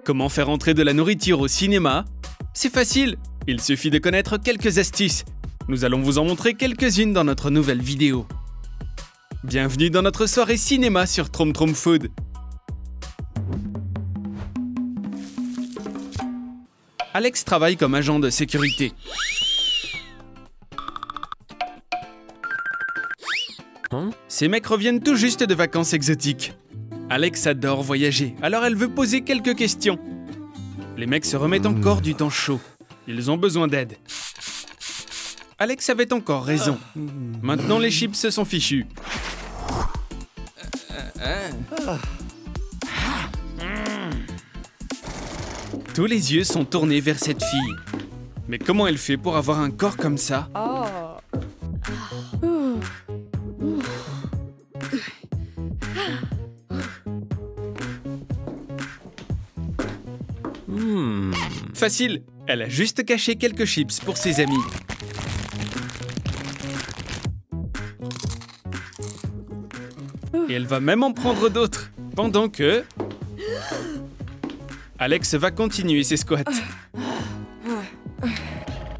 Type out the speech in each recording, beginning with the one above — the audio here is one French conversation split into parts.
Comment faire entrer de la nourriture au cinéma? C'est facile, il suffit de connaître quelques astuces. Nous allons vous en montrer quelques-unes dans notre nouvelle vidéo. Bienvenue dans notre soirée cinéma sur Troom Troom Food. Alex travaille comme agent de sécurité. Ces mecs reviennent tout juste de vacances exotiques. Alex adore voyager, alors elle veut poser quelques questions. Les mecs se remettent encore du temps chaud. Ils ont besoin d'aide. Alex avait encore raison. Maintenant, les chips se sont fichus. Tous les yeux sont tournés vers cette fille. Mais comment elle fait pour avoir un corps comme ça? Facile, elle a juste caché quelques chips pour ses amis. Et elle va même en prendre d'autres, pendant que... Alex va continuer ses squats.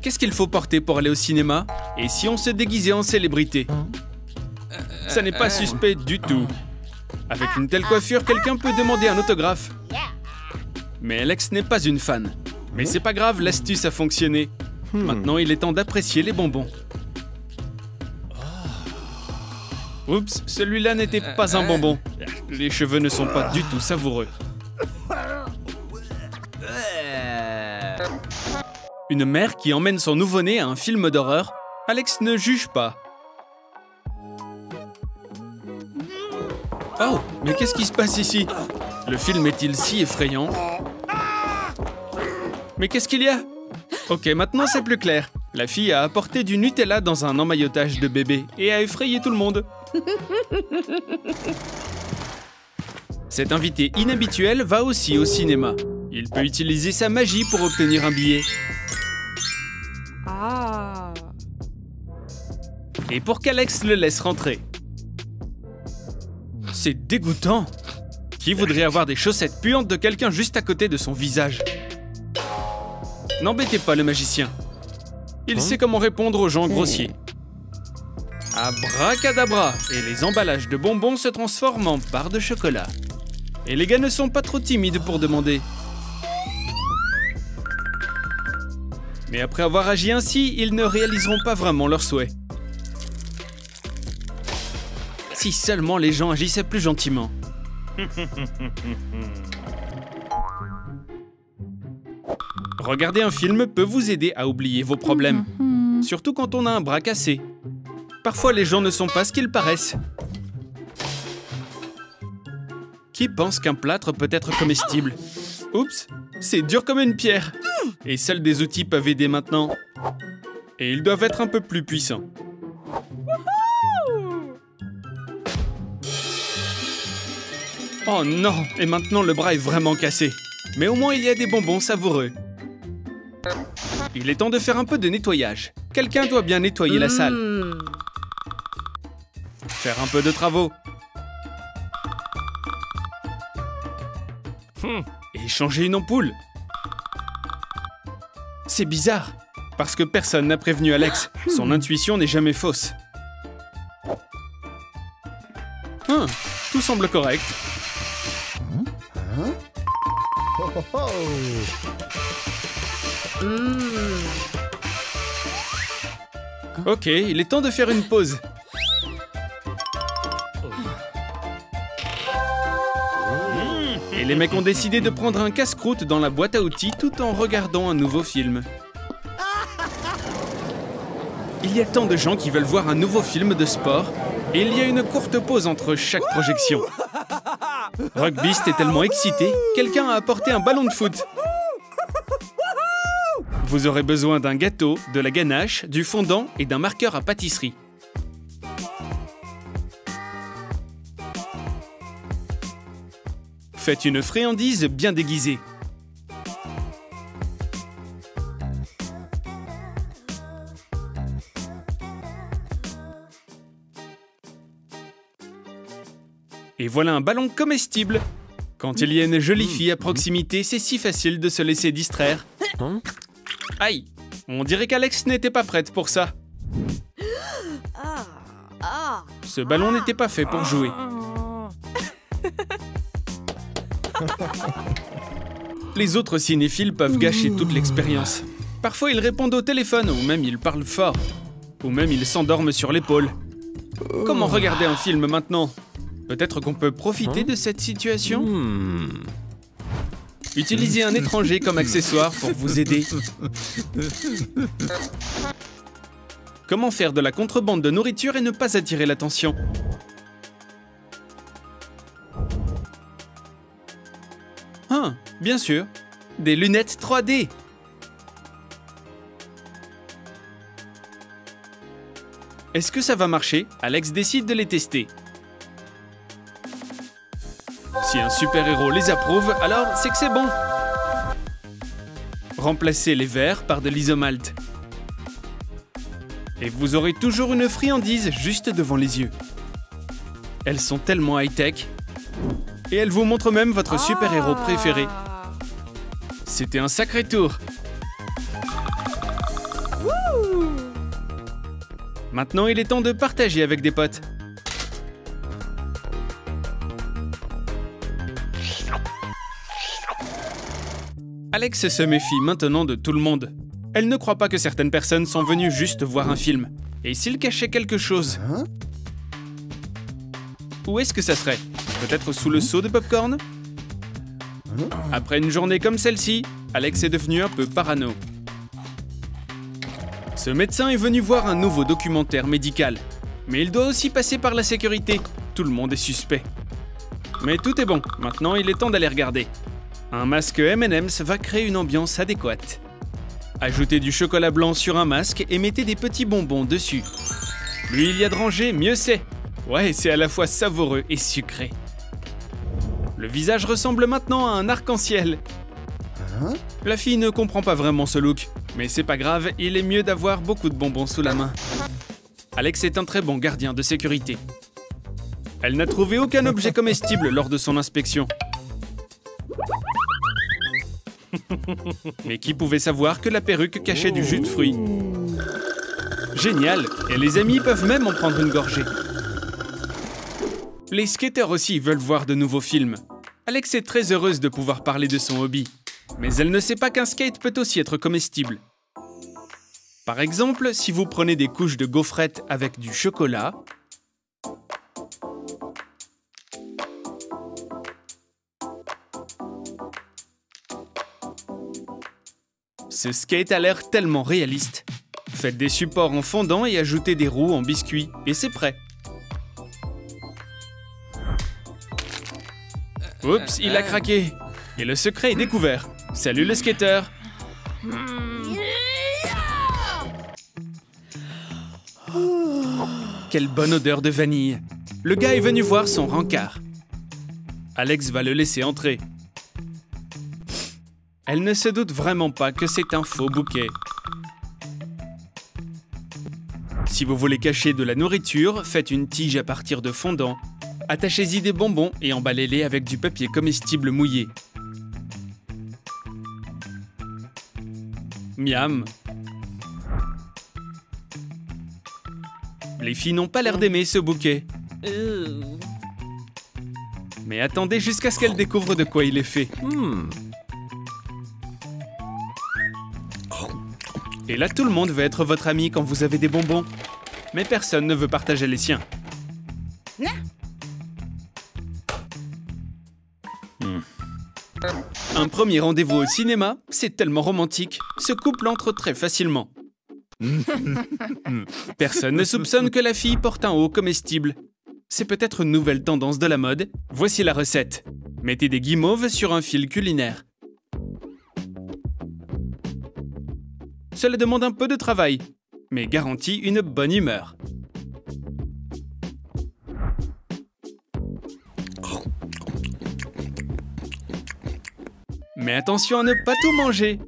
Qu'est-ce qu'il faut porter pour aller au cinéma? Et si on se déguisait en célébrité? Ça n'est pas suspect du tout. Avec une telle coiffure, quelqu'un peut demander un autographe. Mais Alex n'est pas une fan. Mais c'est pas grave, l'astuce a fonctionné. Maintenant, il est temps d'apprécier les bonbons. Oups, celui-là n'était pas un bonbon. Les cheveux ne sont pas du tout savoureux. Une mère qui emmène son nouveau-né à un film d'horreur, Alex ne juge pas. Oh, mais qu'est-ce qui se passe ici? Le film est-il si effrayant? Mais qu'est-ce qu'il y a? Ok, maintenant c'est plus clair. La fille a apporté du Nutella dans un emmaillotage de bébé et a effrayé tout le monde. Cet invité inhabituel va aussi au cinéma. Il peut utiliser sa magie pour obtenir un billet. Et pour qu'Alex le laisse rentrer. C'est dégoûtant. Qui voudrait avoir des chaussettes puantes de quelqu'un juste à côté de son visage? N'embêtez pas le magicien. Il sait comment répondre aux gens grossiers. Abracadabra! Et les emballages de bonbons se transforment en barres de chocolat. Et les gars ne sont pas trop timides pour demander. Mais après avoir agi ainsi, ils ne réaliseront pas vraiment leurs souhaits. Si seulement les gens agissaient plus gentiment. Regarder un film peut vous aider à oublier vos problèmes. Surtout quand on a un bras cassé. Parfois, les gens ne sont pas ce qu'ils paraissent. Qui pense qu'un plâtre peut être comestible? Oups, c'est dur comme une pierre. Et seuls des outils peuvent aider maintenant. Et ils doivent être un peu plus puissants. Oh non, et maintenant le bras est vraiment cassé. Mais au moins il y a des bonbons savoureux. Il est temps de faire un peu de nettoyage. Quelqu'un doit bien nettoyer la salle. Faire un peu de travaux. Et changer une ampoule. C'est bizarre, parce que personne n'a prévenu Alex. Son intuition n'est jamais fausse. Tout semble correct. Ok, il est temps de faire une pause. Et les mecs ont décidé de prendre un casse-croûte dans la boîte à outils tout en regardant un nouveau film. Il y a tant de gens qui veulent voir un nouveau film de sport et il y a une courte pause entre chaque projection. Rugbyst est tellement excité, quelqu'un a apporté un ballon de foot. Vous aurez besoin d'un gâteau, de la ganache, du fondant et d'un marqueur à pâtisserie. Faites une friandise bien déguisée. Et voilà un ballon comestible. Quand il y a une jolie fille à proximité, c'est si facile de se laisser distraire. Aïe, on dirait qu'Alex n'était pas prête pour ça. Ce ballon n'était pas fait pour jouer. Les autres cinéphiles peuvent gâcher toute l'expérience. Parfois, ils répondent au téléphone, ou même ils parlent fort. Ou même ils s'endorment sur l'épaule. Comment regarder un film maintenant? Peut-être qu'on peut profiter de cette situation? Utilisez un étranger comme accessoire pour vous aider. Comment faire de la contrebande de nourriture et ne pas attirer l'attention? Ah, bien sûr. Des lunettes 3D. Est-ce que ça va marcher? Alex décide de les tester. Si un super-héros les approuve, alors c'est que c'est bon. Remplacez les verres par de l'isomalt. Et vous aurez toujours une friandise juste devant les yeux. Elles sont tellement high-tech. Et elles vous montrent même votre super-héros préféré. C'était un sacré tour. Maintenant, il est temps de partager avec des potes. Alex se méfie maintenant de tout le monde. Elle ne croit pas que certaines personnes sont venues juste voir un film. Et s'il cachait quelque chose? Où est-ce que ça serait? Peut-être sous le seau de popcorn? Après une journée comme celle-ci, Alex est devenu un peu parano. Ce médecin est venu voir un nouveau documentaire médical. Mais il doit aussi passer par la sécurité. Tout le monde est suspect. Mais tout est bon. Maintenant, il est temps d'aller regarder. Un masque M&M's va créer une ambiance adéquate. Ajoutez du chocolat blanc sur un masque et mettez des petits bonbons dessus. Plus il y a de rangées, mieux c'est. Ouais, c'est à la fois savoureux et sucré. Le visage ressemble maintenant à un arc-en-ciel. La fille ne comprend pas vraiment ce look. Mais c'est pas grave, il est mieux d'avoir beaucoup de bonbons sous la main. Alex est un très bon gardien de sécurité. Elle n'a trouvé aucun objet comestible lors de son inspection. Mais qui pouvait savoir que la perruque cachait du jus de fruits? Génial! Et les amis peuvent même en prendre une gorgée. Les skateurs aussi veulent voir de nouveaux films. Alex est très heureuse de pouvoir parler de son hobby. Mais elle ne sait pas qu'un skate peut aussi être comestible. Par exemple, si vous prenez des couches de gaufrettes avec du chocolat, ce skate a l'air tellement réaliste. Faites des supports en fondant et ajoutez des roues en biscuit, et c'est prêt. Oups, il a craqué. Et le secret est découvert. Salut le skateur. Quelle bonne odeur de vanille. Le gars est venu voir son rencard. Alex va le laisser entrer. Elle ne se doute vraiment pas que c'est un faux bouquet. Si vous voulez cacher de la nourriture, faites une tige à partir de fondant. Attachez-y des bonbons et emballez-les avec du papier comestible mouillé. Miam. Les filles n'ont pas l'air d'aimer ce bouquet. Mais attendez jusqu'à ce qu'elles découvrent de quoi il est fait. Et là, tout le monde veut être votre ami quand vous avez des bonbons. Mais personne ne veut partager les siens. Un premier rendez-vous au cinéma, c'est tellement romantique. Ce couple entre très facilement. Personne ne soupçonne que la fille porte un haut comestible. C'est peut-être une nouvelle tendance de la mode. Voici la recette. Mettez des guimauves sur un fil culinaire. Cela demande un peu de travail, mais garantit une bonne humeur. Mais attention à ne pas tout manger.